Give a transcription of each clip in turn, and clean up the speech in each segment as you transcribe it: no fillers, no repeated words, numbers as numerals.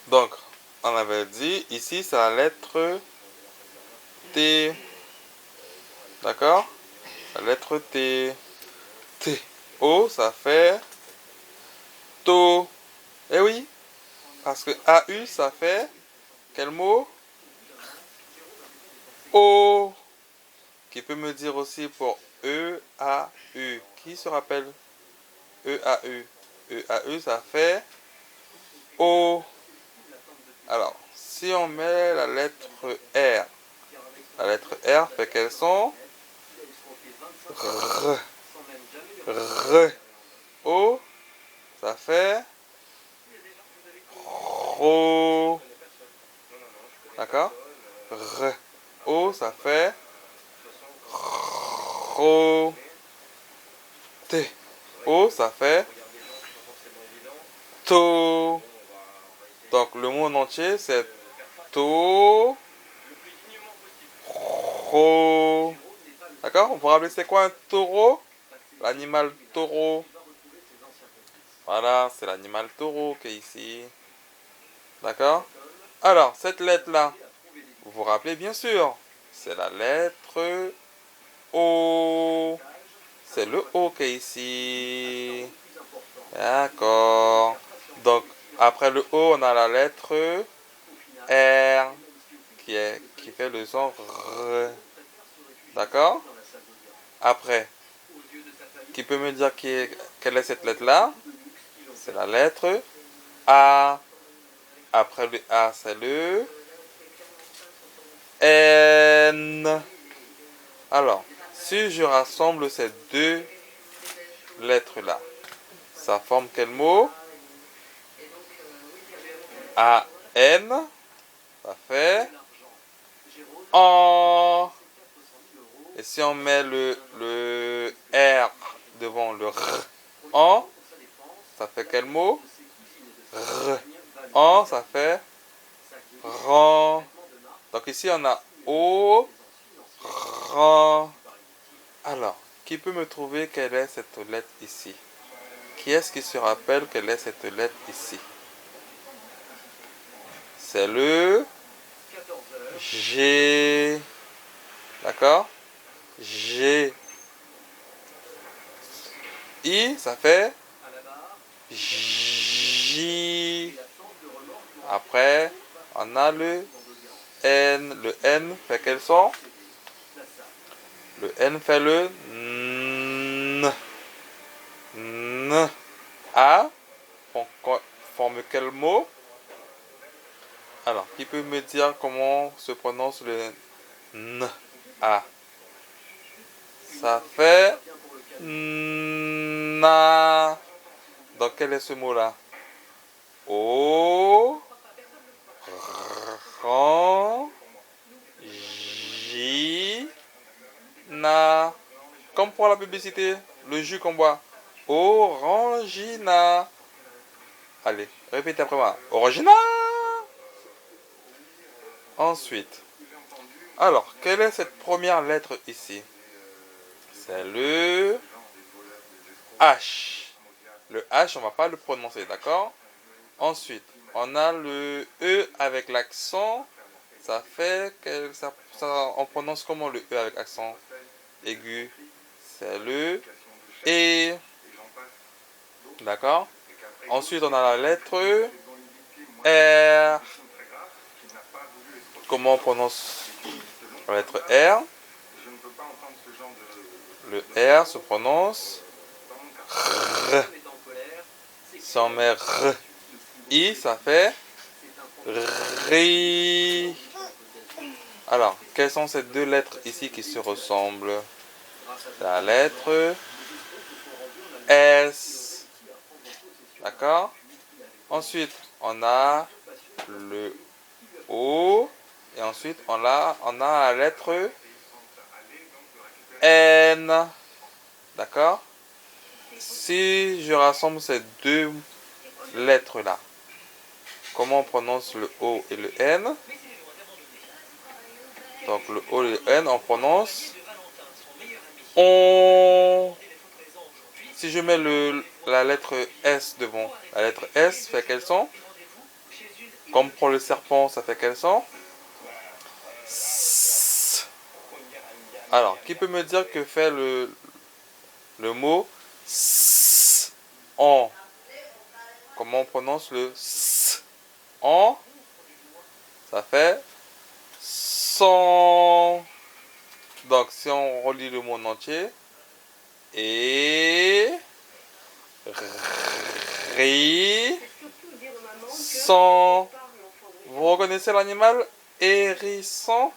Donc, on avait dit, ici, c'est la lettre T. D'accord? La lettre T. T. O, ça fait to. Eh oui, parce que AU, ça fait quel mot? O. Qui peut me dire aussi pour E-A-U. Qui se rappelle E-A-U? E-A-U, ça fait O. Alors, si on met la lettre R, la lettre R fait quel son? R. R. O, ça fait Ro. D'accord? R. O, ça fait Ro. T. O, ça fait To. Donc, le mot en entier, c'est To. Ro. D'accord? On pourra rappeler c'est quoi un taureau? L'animal taureau. Voilà, c'est l'animal taureau qui est ici. D'accord? Alors, cette lettre-là, vous vous rappelez bien sûr, c'est la lettre O. C'est le O qui est ici. D'accord. Donc, après le O, on a la lettre R qui fait le son R. D'accord? Après, qui peut me dire quelle est cette lettre-là? C'est la lettre A. Après le A, c'est le N. Alors, si je rassemble ces deux lettres-là, ça forme quel mot? A-N, ça fait en. Et si on met le R devant le R, en, ça fait quel mot? R. En, ça fait rang. Donc ici, on a O, rang. Alors, qui peut me trouver quelle est cette lettre ici? Qui est-ce qui se rappelle quelle est cette lettre ici? C'est le G. D'accord? G. I, ça fait J. Après, on a le N. Le N fait quel son? Le N fait le N. N. A forme quel mot? Alors, qui peut me dire comment se prononce le N? A. Ça fait Na. Donc, quel est ce mot-là? O. Ran. J. Na. Comme pour la publicité, le jus qu'on boit. Orangina. Allez, répétez après moi. Orangina. Ensuite, alors, quelle est cette première lettre ici? C'est le H. Le H, on ne va pas le prononcer, d'accord? Ensuite, on a le E avec l'accent. Ça fait que on prononce comment le E avec accent aigu? C'est le E. D'accord? Ensuite, on a la lettre R. Comment on prononce la lettre R? Le R se prononce R. Si on met R, I, ça fait RI. Alors, quelles sont ces deux lettres ici qui se ressemblent? La lettre S. D'accord? Ensuite, on a le O. Et ensuite, on a la lettre N. D'accord? Si je rassemble ces deux lettres-là, comment on prononce le O et le N? Donc le O et le N, on prononce on. Si je mets la lettre S devant, la lettre S fait quel son? Comme pour le serpent, ça fait quel son? S. Alors, qui peut me dire que fait le mot s en? Comment on prononce le s en? Ça fait son. Donc, si on relit le mot en entier, et ri, son. Vous reconnaissez l'animal hérisson?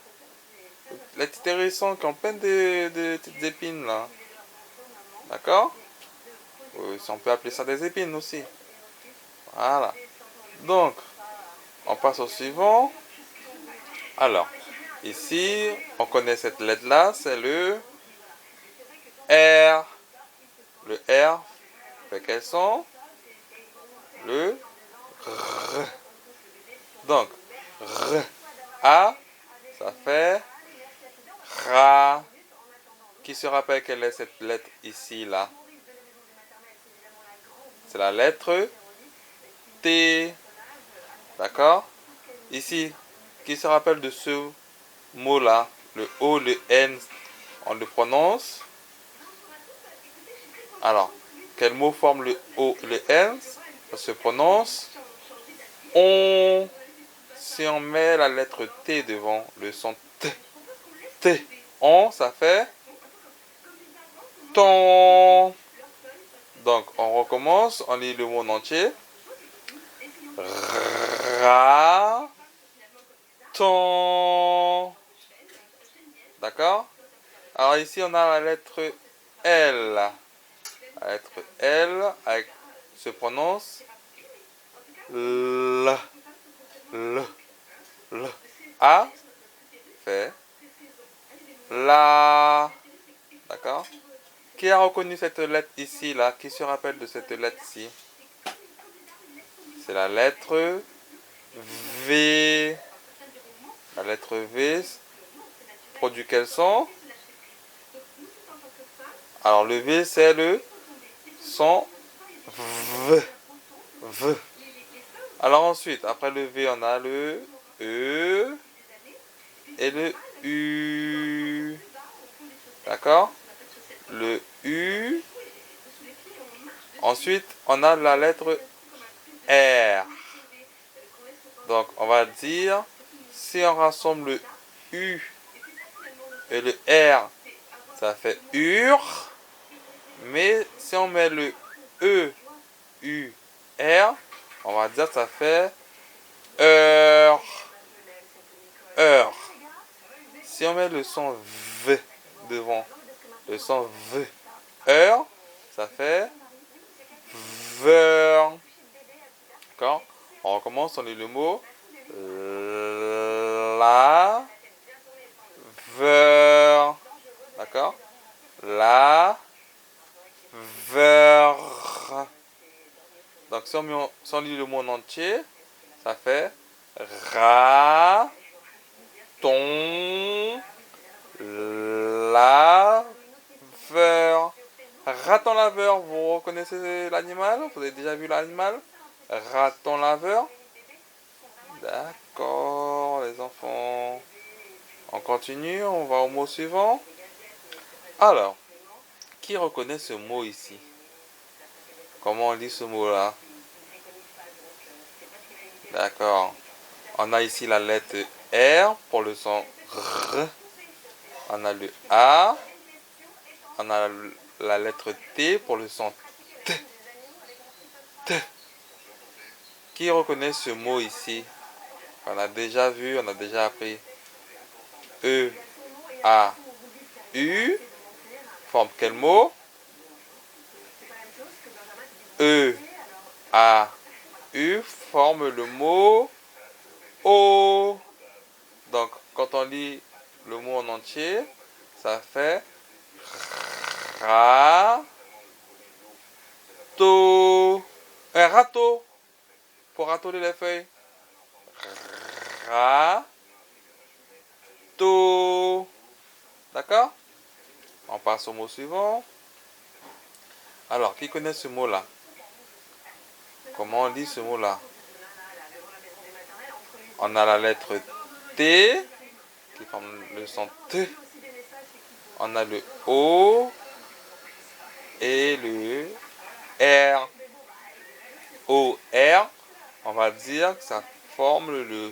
Les petits hérissons qui ont plein de petites épines là. D'accord? Si on peut appeler ça des épines aussi. Voilà. Donc, on passe au suivant. Alors, ici, on connaît cette lettre-là, c'est le R. Le R fait quel son? Le R. Donc, R, A, ça fait Ra. Qui se rappelle quelle est cette lettre ici, là? C'est la lettre T. D'accord? Ici, qui se rappelle de ce mot-là? Le O, le N, on le prononce. Alors, quel mot forme le O, le N? Ça se prononce on. Si on met la lettre T devant le son T, T, on, ça fait ton. Donc, on recommence, on lit le mot en entier. Ra, ton. D'accord? Alors ici, on a la lettre L. La lettre L se prononce L. L. L. A fait la. D'accord? Qui a reconnu cette lettre ici, là? Qui se rappelle de cette lettre-ci? C'est la lettre V. La lettre V produit quel son? Alors le V, c'est le son V. V. Alors ensuite, après le V, on a le E et le U. D'accord? Le U. Ensuite, on a la lettre R. Donc, on va dire, si on rassemble le U et le R, ça fait UR. Mais si on met le E, U, R, on va dire que ça fait heure. Heure. Si on met le son V devant, le son V, heure, ça fait ver. D'accord? On recommence, on lit le mot la ver. D'accord? La ver. Donc si on lit le mot en entier, ça fait ra ton laveur. Raton laveur, vous reconnaissez l'animal? Vous avez déjà vu l'animal? Raton laveur? D'accord, les enfants. On continue, on va au mot suivant. Alors, qui reconnaît ce mot ici? Comment on lit ce mot-là? D'accord. On a ici la lettre R pour le son R. On a le A. On a la lettre T pour le son T. T. Qui reconnaît ce mot ici? On a déjà vu, on a déjà appris. E, A, U. Forme quel mot? E, A, U forme le mot O. Donc, quand on lit le mot en entier, ça fait rato. Un râteau. Pour râtauder les feuilles. Râteau. D'accord? On passe au mot suivant. Alors, qui connaît ce mot-là? Comment on dit ce mot-là? On a la lettre T qui forme le son T. On a le O et le R. O, R, on va dire que ça forme le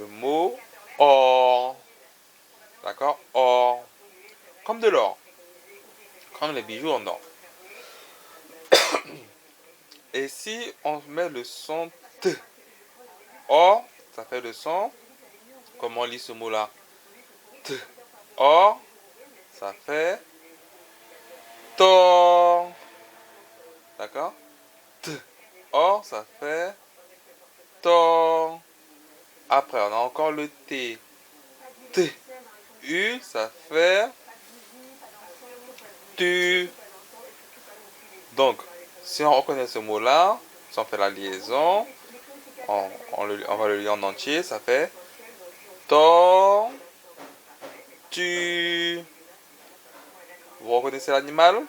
mot or. D'accord? Or. Comme de l'or. Comme les bijoux en or. Et si on met le son T, or, ça fait le son. Comment on lit ce mot-là? T. Or, ça fait tor. D'accord? T. Or, ça fait tor. Après, on a encore le T. T. U, ça fait tu. Donc, si on reconnaît ce mot-là, si on fait la liaison, on va le lire en entier, ça fait tor, tu. Vous reconnaissez l'animal?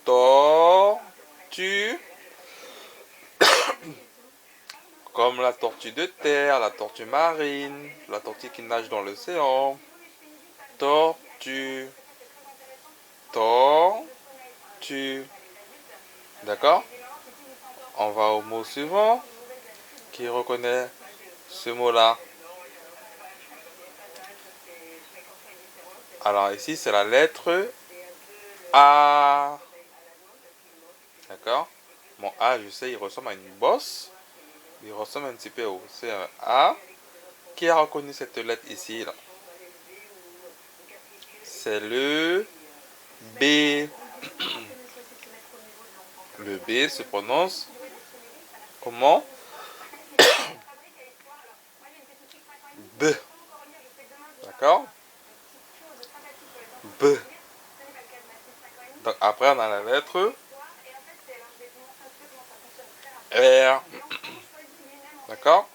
Tor, tu. Comme la tortue de terre, la tortue marine, la tortue qui nage dans l'océan. Tortue. Tortue. D'accord? On va au mot suivant qui reconnaît ce mot-là. Alors ici, c'est la lettre A. D'accord? Mon A, je sais, il ressemble à une bosse. Il ressemble un petit peu au C, un A. Qui a reconnu cette lettre ici, là? C'est le B. Le B se prononce comment? B. D'accord? B. Donc après, on a la lettre R. D'accord?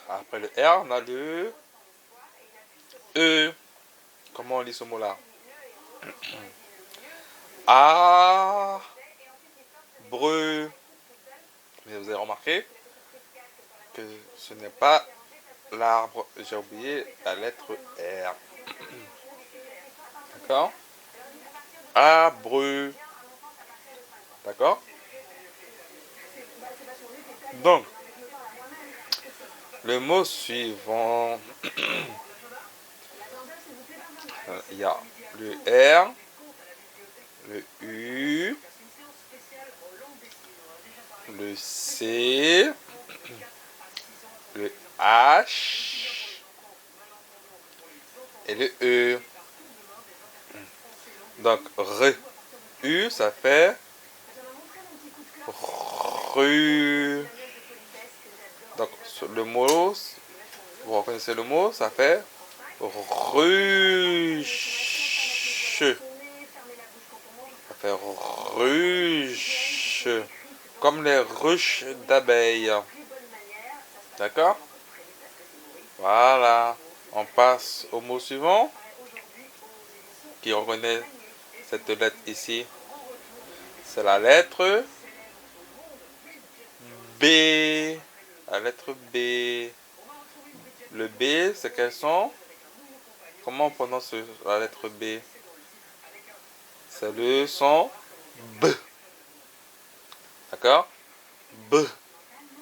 Après le R, on a le E. Comment on lit ce mot-là? A. Breu. Mais vous avez remarqué que ce n'est pas l'arbre. J'ai oublié la lettre R. D'accord? Abreu. D'accord? Donc, le mot suivant, il y a le R, le U, le C, le H et le E. Donc, R, U, ça fait rue. Donc, le mot, vous reconnaissez le mot, ça fait ruche. Ça fait ruche. Comme les ruches d'abeilles. D'accord? Voilà. On passe au mot suivant. Qui reconnaît cette lettre ici? C'est la lettre B. La lettre B. Le B, c'est quel son? Comment on prononce la lettre B? C'est le son B. D'accord? B.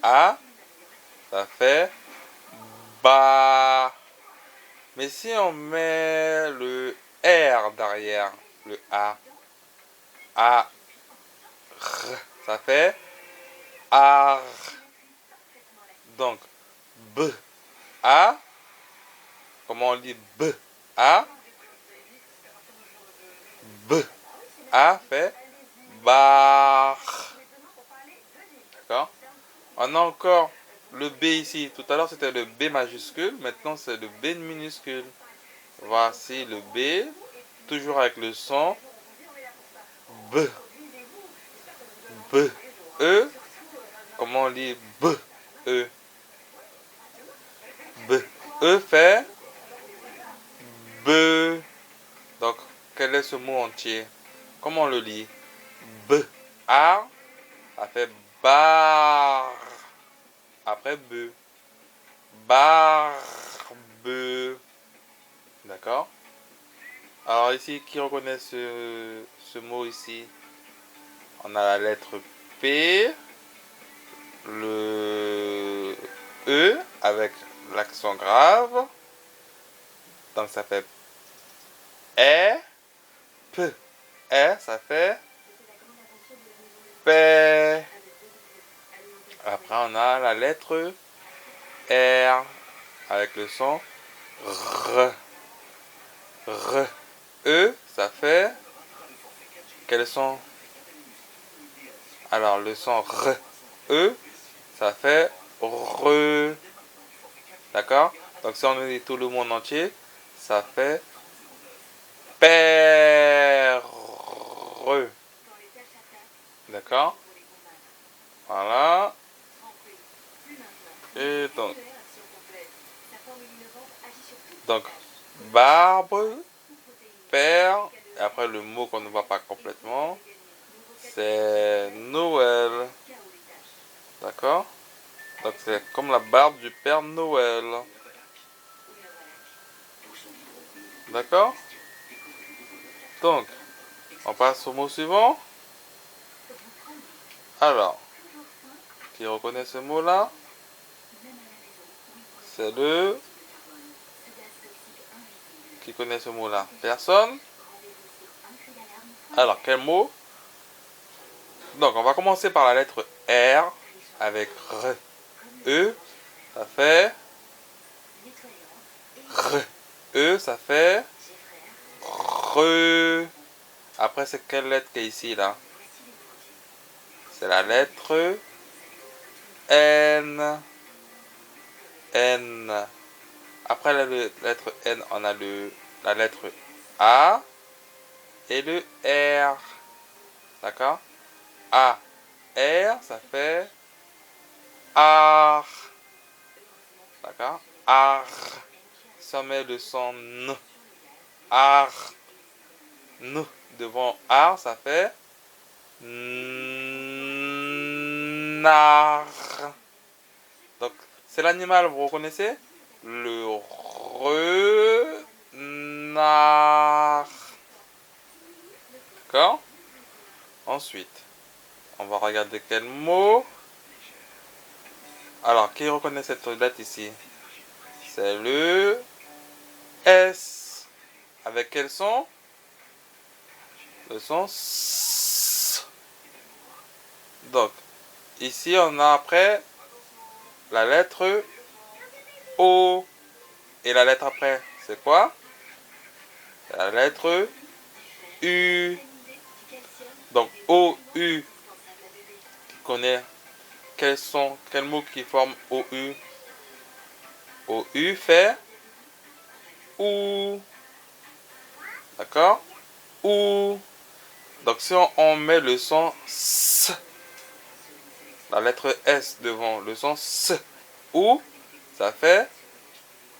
A. Ça fait ba. Mais si on met le R derrière le A, A, R, ça fait ar. Donc, B, A, comment on dit B, A, B, A fait bar. D'accord? On a encore le B ici. Tout à l'heure, c'était le B majuscule. Maintenant, c'est le B minuscule. Voici le B, toujours avec le son B. B, E. Comment on lit B, E? B, E fait B. Donc, quel est ce mot entier? Comment on le lit? B, A, ça fait bar. après be. Barbe. D'accord? Alors ici, qui reconnaît ce mot ici? On a la lettre P, le E avec l'accent grave. Donc ça fait E, P. E, ça fait P. Après, on a la lettre R avec le son R. R. E, ça fait quel son? Alors, le son R. E, ça fait RE. D'accord? Donc, si on dit tout le monde entier, ça fait PERE. D'accord? Voilà. Et donc barbe, père, et après le mot qu'on ne voit pas complètement, c'est Noël. D'accord? Donc c'est comme la barbe du Père Noël. D'accord? Donc, on passe au mot suivant. Alors, qui reconnaît ce mot-là? C'est le... Qui connaît ce mot-là? Personne? Alors, quel mot? Donc, on va commencer par la lettre R avec R. E, ça fait... R. E, ça fait... Re. Après, c'est quelle lettre qui est ici, là? C'est la lettre N. N. Après la lettre N, on a la lettre A et le R. D'accord? A. R, ça fait ar. D'accord? Ar. Si on met le son N. Ar. N. Devant ar, ça fait nar. Donc, c'est l'animal, vous reconnaissez? Le renard. D'accord? Ensuite, on va regarder quel mot. Alors, qui reconnaît cette lettre ici? C'est le S. Avec quel son? Le son S. Donc, ici, on a après la lettre O. Et la lettre après, c'est quoi? La lettre U. Donc, O-U. Qui connaît quel mot qui forme O-U? O-U fait OU. D'accord? OU. Donc, si on met le son S, la lettre S devant le son S, OU, ça fait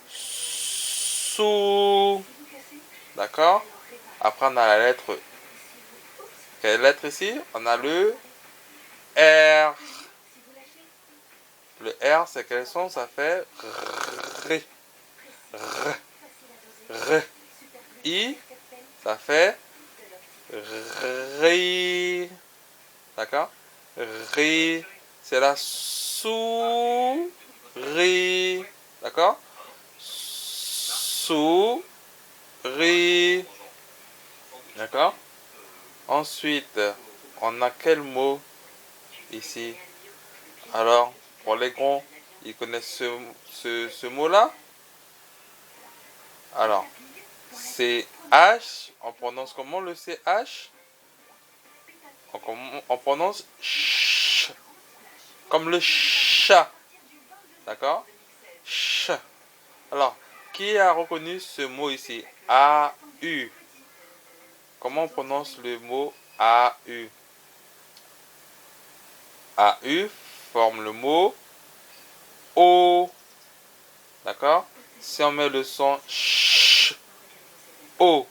SOU. D'accord? Après, on a la lettre. Quelle lettre ici? On a le R. Le R, c'est quel son? Ça fait R. R. R. I, ça fait RI. D'accord? RI, c'est la souris. D'accord? Souris. D'accord? Ensuite, on a quel mot ici? Alors, pour les grands, ils connaissent ce mot-là? Alors, CH, on prononce comment le CH? On prononce ch, comme le chat. D'accord? Ch. Alors, qui a reconnu ce mot ici? A-U. Comment on prononce le mot A-U? A-U forme le mot O. D'accord? Si on met le son ch, O,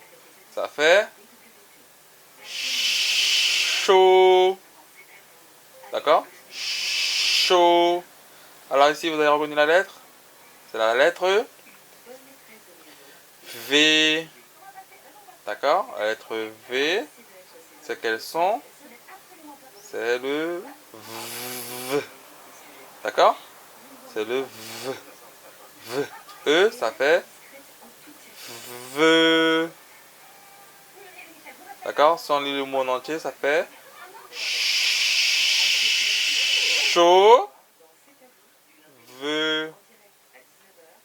ça fait chaud. D'accord? Chaud. Alors ici, vous avez reconnu la lettre. C'est la lettre V. D'accord? La lettre V, c'est quel son? C'est le V. D'accord? C'est le V. V. E, ça fait V. D'accord? Si on lit le mot en entier, ça fait chauve.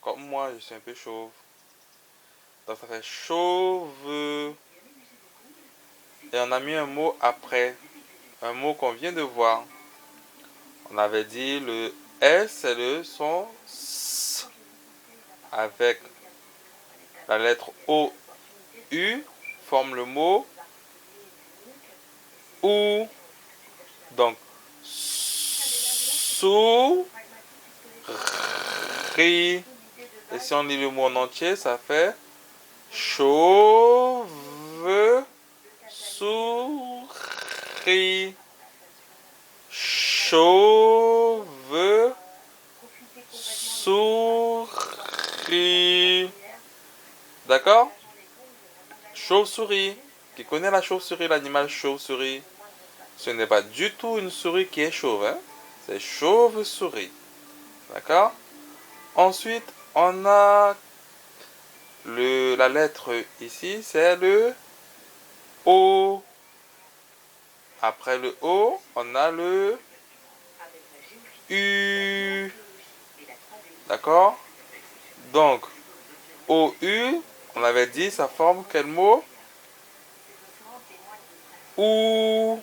Comme moi, je suis un peu chauve. Donc ça fait chauve. Et on a mis un mot après. Un mot qu'on vient de voir. On avait dit le S, c'est le son S. Avec la lettre O, U, forme le mot OU. Donc, souris. Et si on lit le mot en entier, ça fait chauve souris. Chauve souris. D'accord? Chauve-souris. Qui connaît la chauve-souris, l'animal chauve-souris? Ce n'est pas du tout une souris qui est chauve, hein? C'est chauve-souris. D'accord? Ensuite, on a la lettre ici, c'est le O. Après le O, on a le U. D'accord? Donc, OU, on avait dit, ça forme quel mot? OU.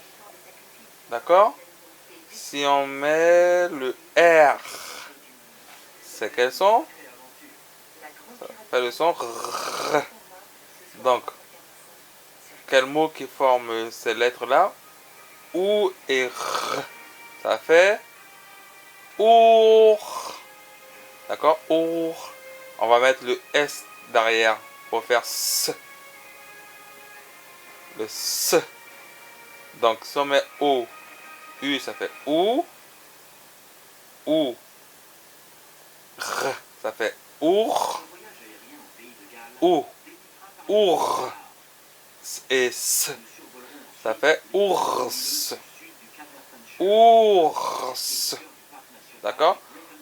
D'accord? Si on met le R, c'est quel son? Ça fait le son R. Donc, quel mot qui forme ces lettres-là? OU et R. Ça fait OUR. D'accord? OUR. On va mettre le S derrière pour faire S. Le S. Donc, si on met O, U, ça fait OU. OU. R, ça fait OUR. OU. OUR. Et S, ça fait OURS. OURS. D'accord?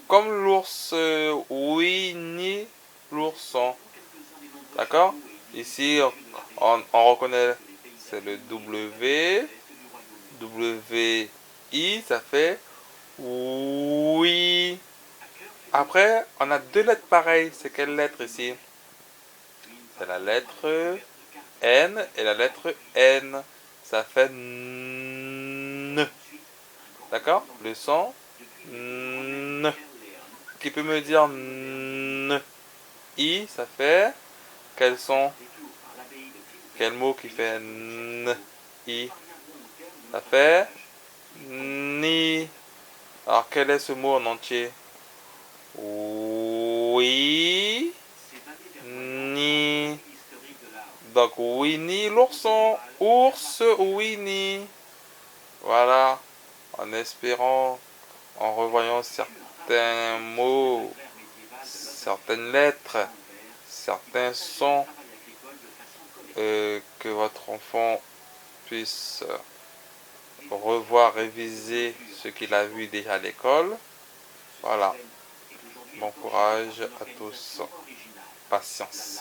Comme l'ours Winnie l'ourson. D'accord? Ici, on reconnaît, c'est le W. W-I, ça fait oui. Après, on a deux lettres pareilles. C'est quelle lettre ici? C'est la lettre N et la lettre N. Ça fait N. D'accord? Le son N. Qui peut me dire N? I, ça fait quel son? Quel mot qui fait N? I. Ça fait Ni. Alors, quel est ce mot en entier? Oui. Ni. Donc, Winnie l'ourson. Ours Winnie. Voilà. En espérant, en revoyant certains mots, certaines lettres, certains sons, que votre enfant puisse revoir, réviser ce qu'il a vu déjà à l'école. Voilà. Bon courage à tous. Patience.